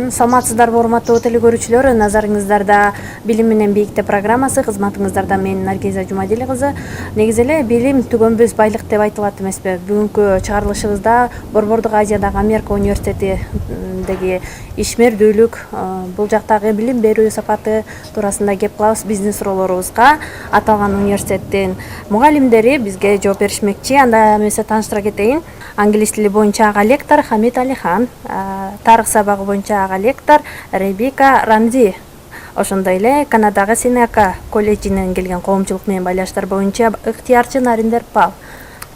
Саламатсыздарбы, урматтуу телекөрүүчүлөр, назарыңыздарда билим менен бийикте программасы, кызматыңыздарда мен Наргиза Жумадили кызы. Негизи эле билим түгөнбөз байлык деп айтылат эмеспи? Бүгүнкү чыгарылышыбызда Борбордук Азиядагы Америка университетиндеги ишмердүүлүк, бул жактагы билим берүү сапаты туурасында кеп кылабыз. Биздин суроолорубузга аталган университеттин мугалимдери бизге жооп беришмекчи. Анда эмесе тааныштыра кетейин. Англис тили боюнча ага лектор Хамид Алихан, тарых сабагы боюнча ага лектор Ребика Рамзи. Ошондой эле Канадагы Сенека колледжинен келген коомчулук менен байланыштар боюнча ыктыярчы Нариндер Пал.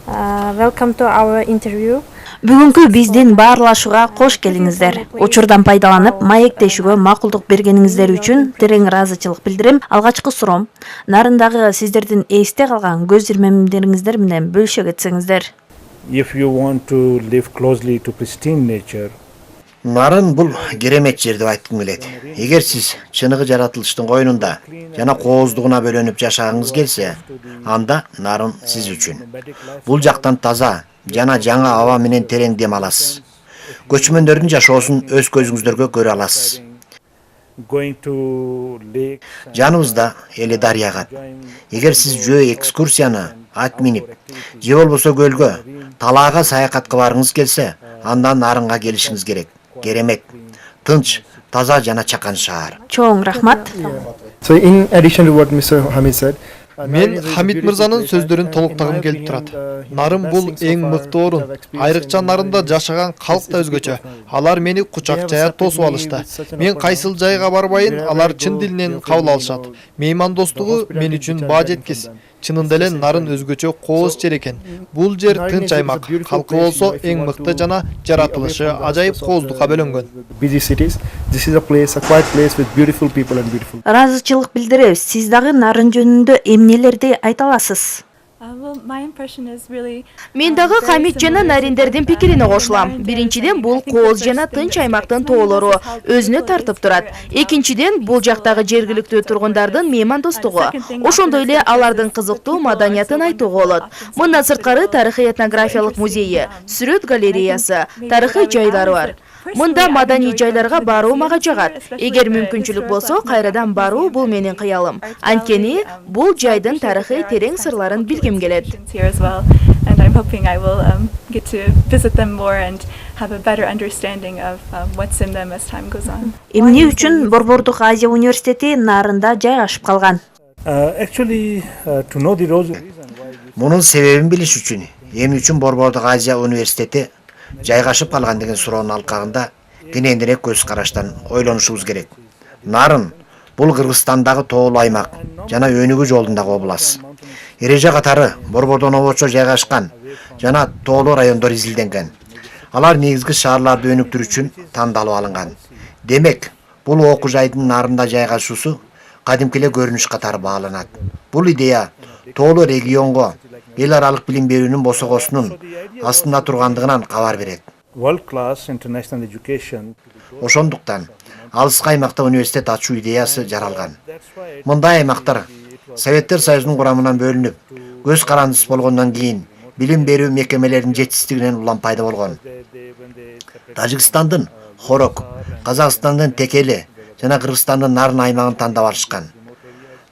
Welcome to our interview. Бүгүнкү биздин баарлашууга кош келиңиздер. Учурдан пайдаланып, маектешүүгө макулдук бергениңиздер үчүн терең ыраазычылык билдирем. Алгачкы суроом, нарындагы сиздердин эсте калган көз ирмемдериңиздер менен бөлүшө кетсеңиздер. If you want to live closely to pristine nature, нарын бул керемет жер деп айткым келет. Эгер сиз чыныгы жаратылыштын койнунда жана кооздугуна бөлөнүп жашагыңыз келсе, анда нарын сиз үчүн. Бул жактан таза жана жаңа аба менен терең дем аласыз. Көчмөндөрдүн жашоосун өз көзүңүздөргө көрө аласыз. going to lake, Жаныбызда эли дарыя агат. Эгер сиз жөө экскурсияны ат минип, же болбосо көлгө, талаага саякатка барыңыз келсе, анда нарынга келишиңиз керек. Керемет, тынч, таза жана чакан шаар. Чоң рахмат. So in addition to what Mr. Hamid said, Мен Хамид мырзанын сөздөрүн толуктагым келип турат. Нарын бул эң мыкты орун. Айрыкча нарында жашаган калк да өзгөчө. Алар мени кучак жая тосуп алышты. Мен кайсыл жайга барбайын, алар чын дилинен кабыл алышат. Меймандостугу мен үчүн баа жеткис. Чынында эле нарын өзгөчө кооз жер экен. Бул жер тынч аймак. Калкы болсо эң мыкты жана жаратылышы ажайып кооздукка бөлөнгөн. busy cities, this is a place, a quiet place with beautiful people and beautiful. Ыраазычылык билдиребиз. Сиз дагы нарын жөнүндө эмнелерди айта аласыз? Мен дагы Хамид жана Нариндердин пикирине кошулам. Биринчиден, бул кооз жана тынч аймактын тоолору өзүнө тартып турат. Экинчиден, бул жактагы жергиликтүү тургундардын меймандостугу. Ошондой эле алардын кызыктуу маданиятын айтууга болот. Мындан сырткары тарыхый этнографиялык музейи, сүрөт галереясы, тарыхый жайлары бар. Мында маданий жайларга баруу мага жагат. Эгер мүмкүнчүлүк болсо, кайрадан баруу бул менин кыялым. Анткени бул жайдын тарыхый терең сырларын билгим келет. And I'm hoping I will get to visit them more and have a better understanding of what's in them as time goes on. Эмне үчүн Борбордук Азия университети нарында жайгашып калган? Actually, to know the reason why Мунун себебин билиш үчүн, эмне үчүн Борбордук Азия университети жайгашып калган деген суроонун алкагында кененирээк көз караштан ойлонушубуз керек. Нарын бул Кыргызстандагы тоолуу аймак жана өнүгүү жолундагы область. Эреже катары борбордон обочо жайгашкан жана тоолуу райондор изилденген. Алар негизги шаарларды өнүктүрүү үчүн тандалып алынган. Демек, бул окуу жайдын нарында жайгашуусу кадимки эле көрүнүш катары бааланат. Бул идея тоолуу регионго эл аралык билим берүүнүн босогосунун астында тургандыгынан кабар берет. world-class international education, Ошондуктан алыскы аймакта университет ачуу идеясы жаралган. Мындай аймактар Советтер Союзунун курамынан бөлүнүп, көз карандысыз болгондон кийин билим берүү мекемелеринин жетишсиздигинен улам пайда болгон. Тажикстандын Хорок, Казакстандын Текели жана Кыргызстандын Нарын аймагын тандап алышкан.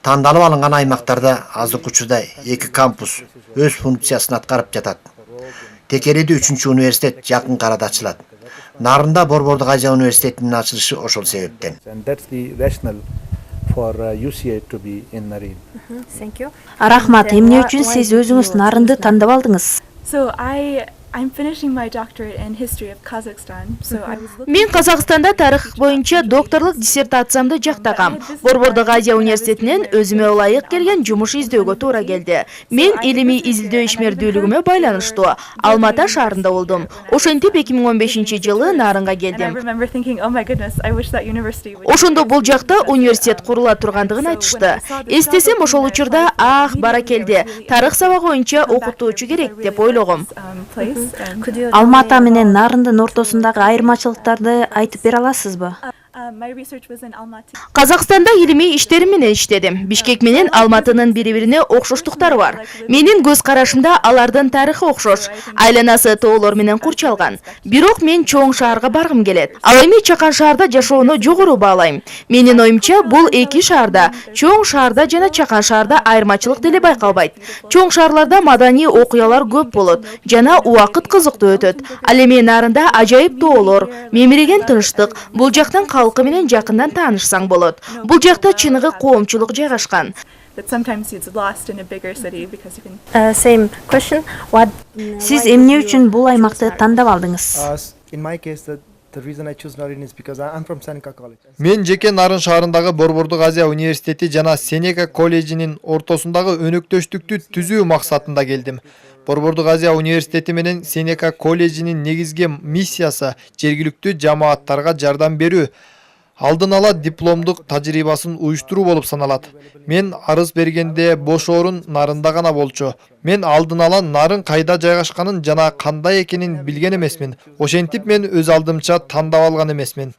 Тандалып алынган аймактарда азыркы учурда 2 кампус өз функциясын аткарып жатат. Текелиде 3-чү университет жакын арада ачылат. Нарында Борбордук Азия университетинин ачылышы ошол себептен. and that's the rationale for UCA to be in Narin. Thank you. Рахмат. Эмне үчүн сиз өзүңүз нарынды тандап алдыңыз? So I'm finishing my doctorate in history of Kazakhstan. So I was looking Мен Казакстанда тарых боюнча докторлук диссертациямды жактагам. Борбордук Азия университетинен өзүмө ылайык келген жумуш издөөгө туура келди. Мен илимий изилдөө ишмердүүлүгүмө байланыштуу Алмата шаарында болдум. Ошентип 2015-жылы Нарынга and I келдим. remember thinking, oh my goodness, I wish that university would. Ошондо бул жакта университет курула тургандыгын айтышты. Эстесем ошол учурда баракелде, тарых сабагы боюнча окутуучу керек деп ойлогом. Place and Could you Алмата менен Нарындын ортосундагы айырмачылыктарды айтып бере аласызбы? My research was in Almaty. Казакстанда илимий иштерим менен иштедим. Бишкек менен Алматынын бири-бирине окшоштуктары бар. Менин көз карашымда алардын тарыхы окшош. Айланасы тоолор менен курчалган. Бирок мен чоң шаарга баргым келет. Ал эми чакан шаарда жашоону жогору баалайм. Менин оюмча бул эки шаарда, чоң шаарда жана чакан шаарда айырмачылык деле байкалбайт. Чоң шаарларда маданий окуялар көп болот жана убакыт кызыктуу өтөт. Ал эми нарында ажайып тоолор, мемиреген тынчтык, бул жактан калкы менен жакындан таанышсаң болот. Бул жакта чыныгы коомчулук жайгашкан. That sometimes it's lost in a bigger city because you can. Same question. What? Сиз эмне үчүн бул аймакты тандап алдыңыз? In my case, the reason I choose Narin is because I'm from Seneca College. Мен жеке Нарын шаарындагы Борбордук Азия университети жана Сенека колледжинин ортосундагы өнөктөштүктү түзүү максатында келдим. Борбордук Азия университети менен Сенека колледжинин негизги миссиясы жергиликтүү жамааттарга жардам берүү, алдын ала дипломдук тажрыйбасын уюштуруу болуп саналат. Мен арыз бергенде бош орун Нарында гана болчу. Мен алдын ала Нарын кайда жайгашканын жана кандай экенин билген эмесмин. Ошентип мен өз алдымча тандап алган эмесмин.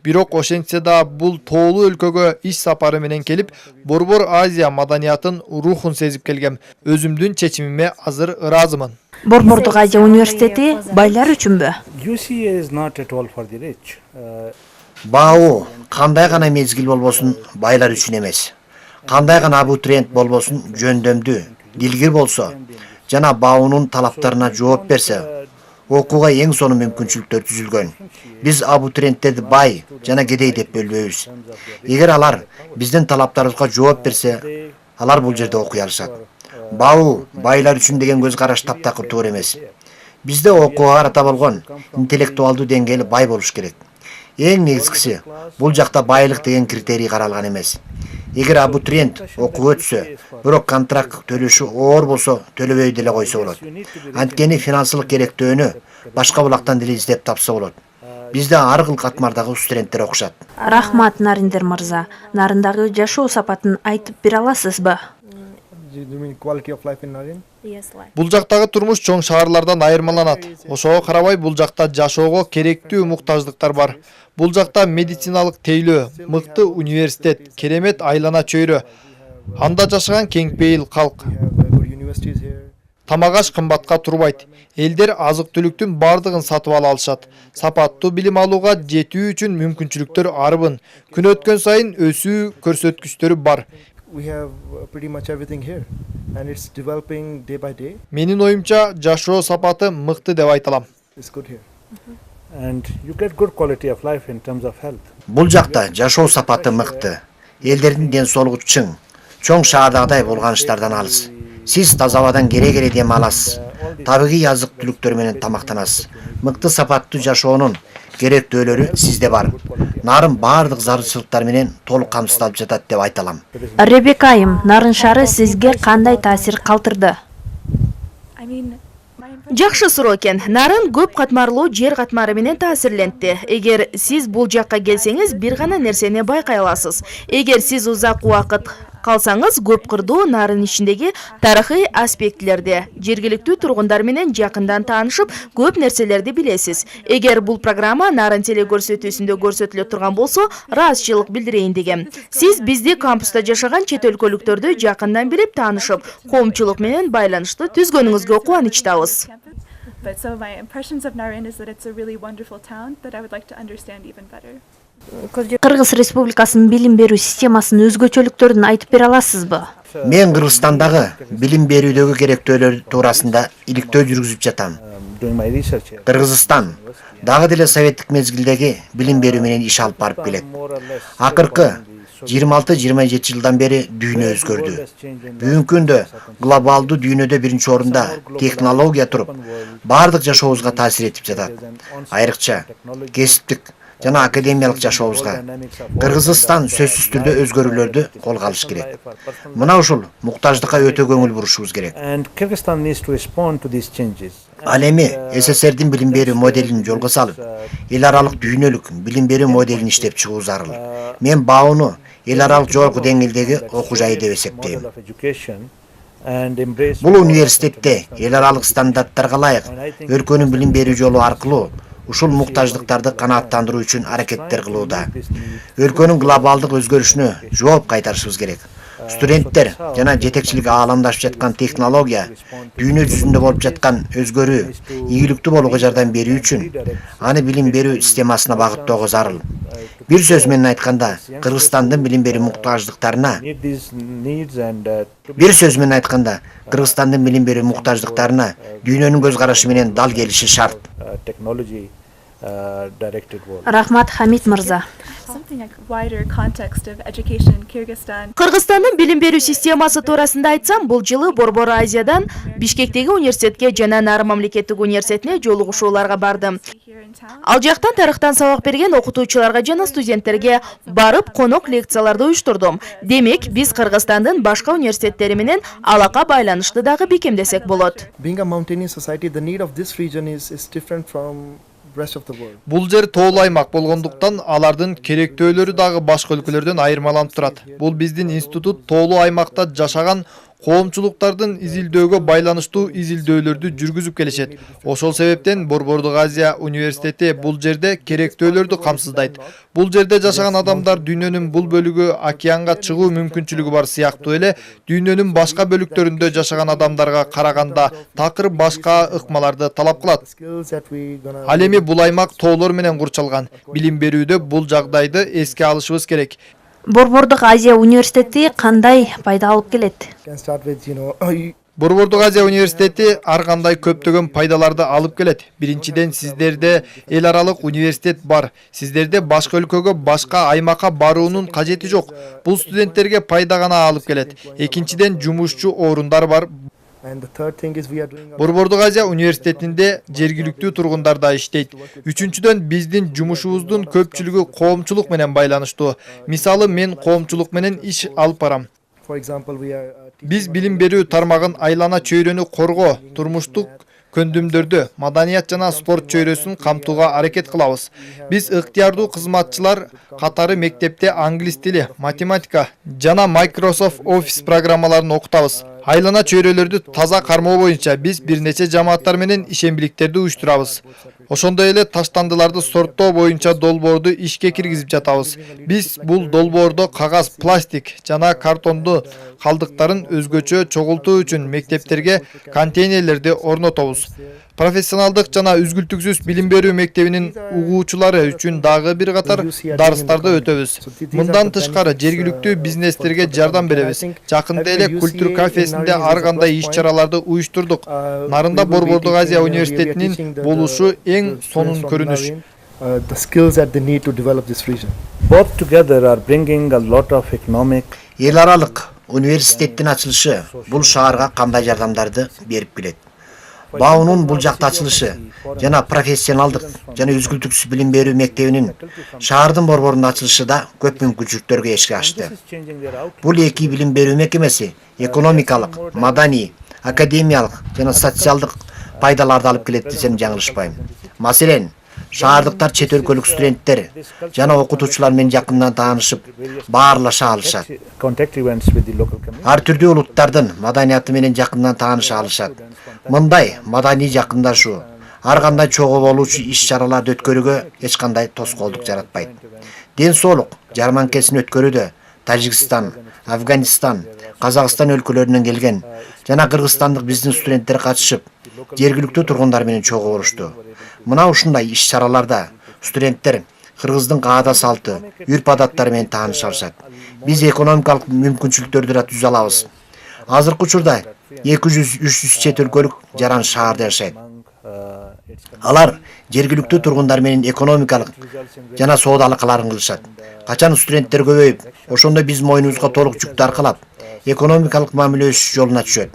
Бирок ошентсе да бул тоолуу өлкөгө иш сапары менен келип, Борбор Азия маданиятын рухун сезип келгем. Өзүмдүн чечимиме азыр ыраазымын. Борбордук Азия университети байлар үчүнбү? UCA is not at all for the rich. Бауу кандай гана мезгил болбосун байлар үчүн эмес. Кандай гана абитуриент болбосун жөндөмдүү, дилгир болсо жана баунун талаптарына жооп берсе, окууга эң сонун мүмкүнчүлүктөр түзүлгөн. Биз абитуриенттерди бай жана кедей деп бөлбөйбүз. Эгер алар биздин талаптарыбызга жооп берсе, алар бул жерде окуй алышат. Бауу байлар үчүн деген көз караш таптакыр туура эмес. Бизде окууга карата болгон интеллектуалдуу деңгээли бай болуш керек. Эң негизгиси бул жакта байлык деген критерий каралган эмес. Эгер абитуриент окуп өтсө, бирок контракт төлөшү оор болсо, төлөбөй деле койсо болот. Анткени финансылык керектөөнү башка булактан деле издеп тапса болот. Бизде ар кыл катмардагы студенттер окушат. Рахмат, Нариндер мырза. Нарындагы жашоо сапатын айтып бере аласызбы? Do you mean quality of life in Narin? Бул жактагы турмуш чоң шаарлардан айырмаланат. Ошого карабай бул жакта жашоого керектүү муктаждыктар бар. Бул жакта медициналык тейлөө, мыкты университет, керемет айлана чөйрө, анда жашаган кең пейил калк. Good universities here. Тамак аш кымбатка турбайт. Элдер азык-түлүктүн бардыгын сатып ала алышат. Сапаттуу билим алууга жетүү үчүн мүмкүнчүлүктөр арбын. Күн өткөн сайын өсүү көрсөткүчтөрү бар. We have pretty much everything here, and it's developing day by day. Менин оюмча жашоо сапаты мыкты деп айталам. It's good here. And you get good quality of life in terms of health. Бул жакта жашоо сапаты мыкты. Элдердин ден соолугу чың. Чоң шаардагыдай болгонуштардан алыс. Сиз таза абадан кере дем аласыз. Табигый азык-түлүктөр менен тамактанасыз. Мыкты сапаттуу жашоонун керектөөлөрү сизде бар. Нарын бардык зарылчылыктар менен толук камсыздалып жатат деп айта алам. Ребека айым, Нарын шаары сизге кандай таасир калтырды? I mean, Жакшы суроо экен. Нарын көп катмарлуу жер катмары менен таасирленди. Эгер сиз бул жакка келсеңиз, бир гана нерсени байкай аласыз. Эгер сиз узак убакыт калсаңыз, көп кырдуу Нарын ичиндеги тарыхый аспектилерди, жергиликтүү тургундар менен жакындан таанышып, көп нерселерди билесиз. Эгер бул программа Нарын телекөрсөтүүсүндө көрсөтүлө турган болсо, ыраазычылык билдирейин дегем. Сиз бизди кампуста жашаган чет өлкөлүктөрдү жакындан билип таанышып, коомчулук менен байланышты түзгөнүңүзгө кубанычтабыз. but so my impressions of Narin is that it's a really wonderful town that I would like to understand even better. Кыргыз Республикасынын билим берүү системасынын өзгөчөлүктөрүн айтып бере аласызбы? Мен Кыргызстандагы билим берүүдөгү керектөөлөр туурасында иликтөө жүргүзүп жатам. Doing my research here. Кыргызстан дагы деле советтик мезгилдеги билим берүү менен иш алып барып келет. Акыркы 26-27 жылдан бери дүйнө өзгөрдү. Бүгүнкү күндө глобалдуу дүйнөдө биринчи орунда технология туруп, бардык жашообузга таасир этип жатат. Айрыкча кесиптик жана академиялык жашообузга. Кыргызстан сөзсүз түрдө өзгөрүүлөрдү колго алыш керек. Мына ушул муктаждыкка өтө көңүл бурушубуз керек. And Kyrgyzstan needs to respond to these changes. Ал эми СССРдин билим берүү моделин жолго салып, эл аралык дүйнөлүк билим берүү моделин иштеп чыгуу зарыл. Мен бауну эл аралык жогорку деңгээлдеги окуу жайы деп эсептейм. Бул университетте эл аралык стандарттарга ылайык өлкөнүн билим берүү жолу аркылуу ушул муктаждыктарды канааттандыруу үчүн аракеттер кылууда. Өлкөнүн глобалдык өзгөрүшүнө жооп кайтарышыбыз керек. Студенттер жана жетекчилик ааламдашып жаткан технология, дүйнө жүзүндө болуп жаткан өзгөрүү ийгиликтүү болууга жардам берүү үчүн аны билим берүү системасына багыттоого зарыл. Бир сөз менен айтканда, Кыргызстандын билим берүү муктаждыктарына дүйнөнүн көз карашы менен дал келиши шарт. Рахмат, Хамид мырза. Кыргызстандын билим берүү системасы туурасында айтсам, бул жылы Борбор Азиядан Бишкектеги университетке жана Нары мамлекеттик университетине жолугушууларга бардым. Ал жактан тарыхтан сабак берген окутуучуларга жана студенттерге барып конок лекцияларды уюштурдум. Демек, биз Кыргызстандын башка университеттери менен алака байланышты дагы бекемдесек болот. Бул жер тоолуу аймак болгондуктан алардын керектөөлөрү дагы башка өлкөлөрдөн айырмаланып турат. Бул биздин институт тоолуу аймакта жашаган коомчулуктардын изилдөөгө байланыштуу изилдөөлөрдү жүргүзүп келишет. Ошол себептен Борбордук Азия университети бул жерде керектөөлөрдү камсыздайт. Бул жерде жашаган адамдар дүйнөнүн бул бөлүгү океанга чыгуу мүмкүнчүлүгү бар сыяктуу эле дүйнөнүн башка бөлүктөрүндө жашаган адамдарга караганда такыр башка ыкмаларды талап кылат. Ал эми бул аймак тоолор менен курчалган. Билим берүүдө бул жагдайды эске алышыбыз керек. Борбордук Азия университети кандай пайда алып келет? Борбордук Азия университети ар кандай көптөгөн пайдаларды алып келет. Биринчиден, сиздерде эл аралык университет бар. Сиздерде башка өлкөгө, башка аймакка баруунун кажети жок. Бул студенттерге пайда гана алып келет. Экинчиден, жумушчу орундар бар. Борбордук Азия университетинде жергиликтүү тургундар да иштейт. Үчүнчүдөн, биздин жумушубуздун көпчүлүгү коомчулук менен байланыштуу. Мисалы, мен коомчулук менен иш алып барам. Биз билим берүү тармагын айлана чөйрөнү коргоо, турмуштук көндүмдөрдү, маданият жана спорт чөйрөсүн камтууга аракет кылабыз. Биз ыктыярдуу кызматчылар катары мектепте англис тили, математика жана Microsoft Office программаларын окутабыз. Айлана чөйрөлөрдү таза кармоо боюнча биз бир нече жамааттар менен ишембиликтерди уюштурабыз. Ошондой эле таштандыларды сорттоо боюнча долбоорду ишке киргизип жатабыз. Биз бул долбоордо кагаз, пластик жана картонду калдыктарын өзгөчө чогултуу үчүн мектептерге контейнерлерди орнотобуз. Профессионалдык жана үзгүлтүксүз билим берүү мектебинин угуучулары үчүн дагы бир катар дарстарды өтөбүз. Мындан тышкары жергиликтүү бизнестерге жардам беребиз. Жакында эле культур кафесинде ар кандай иш-чараларды уюштурдук. Нарында Борбордук Азия университетинин болушу эң сонун көрүнүш. Эл аралык университеттин ачылышы бул шаарга кандай жардамдарды берип келет? Баунун бул жакта ачылышы жана профессионалдык жана үзгүлтүксүз билим берүү мектебинин шаардын борборунда ачылышы да көп мүмкүнчүлүктөргө эшик ачты. Бул эки билим берүү мекемеси экономикалык, маданий, академиялык жана социалдык пайдаларды алып келет десем жаңылышпайм. Маселен, шаардыктар чет өлкөлүк студенттер жана окутуучулар менен жакындан таанышып, баарлаша алышат. Ар түрдүү улуттардын маданияты менен жакындан тааныша алышат. Мындай маданий жакындашуу ар кандай чогуу болуучу иш-чараларды өткөрүүгө эч кандай тоскоолдук жаратпайт. Ден соолук жарманкесин өткөрүүдө Тажикстан, Афганистан, Казакстан өлкөлөрүнөн келген жана кыргызстандык биздин студенттер катышып, жергиликтүү тургундар менен чогуу болушту. Мына ушундай иш-чараларда студенттер кыргыздын каада салты, үрп-адаттары менен тааныша алышат. Биз экономикалык мүмкүнчүлүктөрдү да түзө алабыз. Азыркы учурда 200-300 чет өлкөлүк жаран шаарда жашайт. Алар жергиликтүү тургундар менен экономикалык жана соода алакаларын кылышат. Качан студенттер көбөйүп, ошондо биз мойнубузга толук жүктү аркалап, экономикалык мамиле өсүш жолуна түшөт.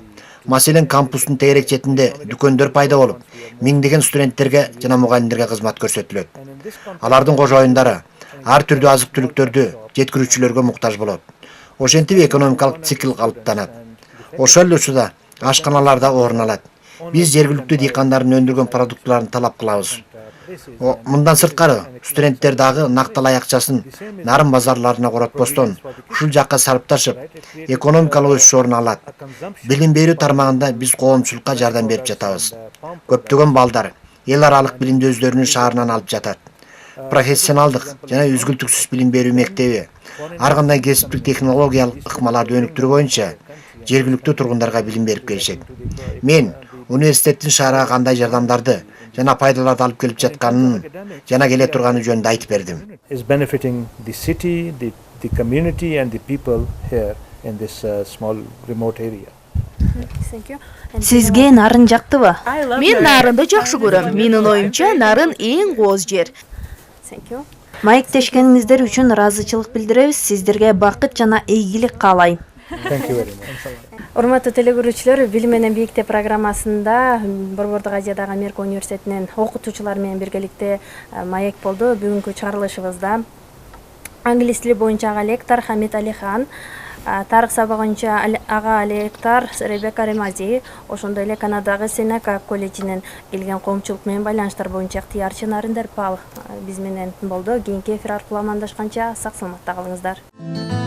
Маселен, кампустун тегерек четинде дүкөндөр пайда болуп, миңдеген студенттерге жана мугалимдерге кызмат көрсөтүлөт. Алардын кожоюндары ар түрдүү азык-түлүктөрдү жеткирүүчүлөргө муктаж болот. Ошентип экономикалык цикл калыптанат. Ошол эле учурда ашканалар да орун алат. Биз жергиликтүү дыйкандардын өндүргөн продукттарын талап кылабыз. Мындан сырткары, студенттер дагы накталай акчасын нарын базарларына коротпостон ушул жакка сарпташып, экономикалык өсүш орун алат. Билим берүү тармагында биз коомчулукка жардам берип жатабыз. Көптөгөн балдар эл аралык билимди өздөрүнүн шаарынан алып жатат. Профессионалдык жана үзгүлтүксүз билим берүү мектеби ар кандай кесиптик технологиялык ыкмаларды өнүктүрүү боюнча жергиликтүү тургундарга билим берип келишет. Мен университеттин шаарга кандай жардамдарды жана пайдаларды алып келип жатканын жана келе турганы жөнүндө айтып бердим. Is benefiting the city, the community and the people here in this small remote area. Сизге нарын жактыбы? Мен нарынды жакшы көрөм. Менин оюмча, нарын эң кооз жер. Маектешкениңиздер үчүн ыраазычылык билдиребиз. Сиздерге бакыт жана ийгилик каалайм. Thank you very much. Урматтуу телекөрүүчүлөр, Билим менен Бийикте программасында Борбордук Азиядагы Америка университетинин окутуучулары менен биргеликте маек болду. Бүгүнкү чыгарылышыбызда англис тили боюнча ага лектор Хамид Алихан, тарых сабагы боюнча ага лектор Ребека Ремази, ошондой эле Канадагы Сенека колледжинин келген коомчулук менен байланыштар боюнча ыктыярчы Нарин Дерпал биз менен болду. Кийинки эфир аркылуу амандашканча сак саламатта калыңыздар.